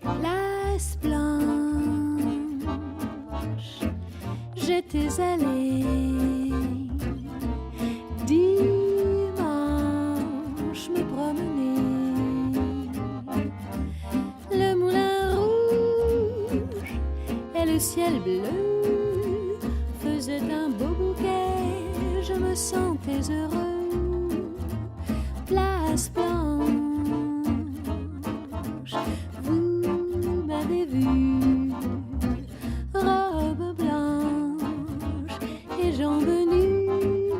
Place blanche, j'étais allée dimanche me promener. Le moulin rouge et le ciel bleu faisaient un beau bouquet, je me sentais heureux. Place blanche, vous m'avez vu, robe blanche et jambes nues.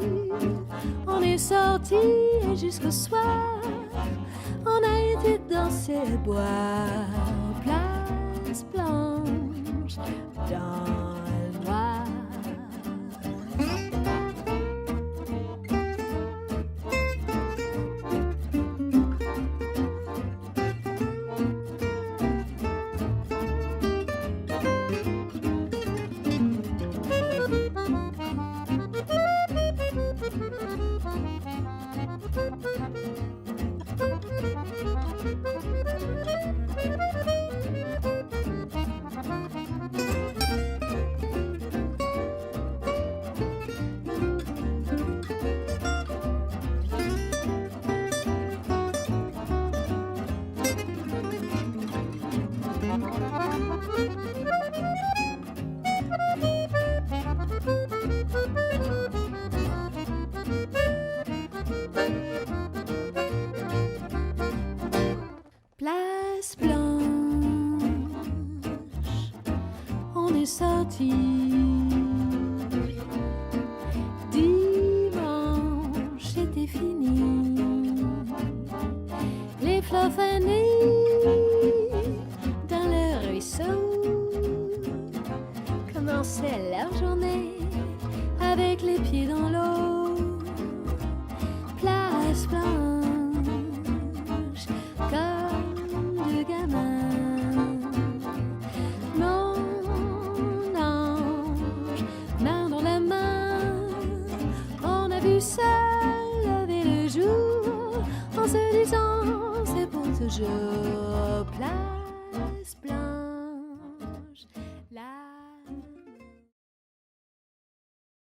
On est sorti et jusqu'au soir, on a été danser et boire. Place blanche dans le noir. Place blanche, on est sorti dimanche, c'était fini. Les fleurs fanées dans le ruisseau commençaient leur journée avec les pieds dans l'eau. Place blanche, comme deux gamins. Mon ange, main dans la main, on a vu ça lever le jour en se disant c'est pour toujours. Place blanche.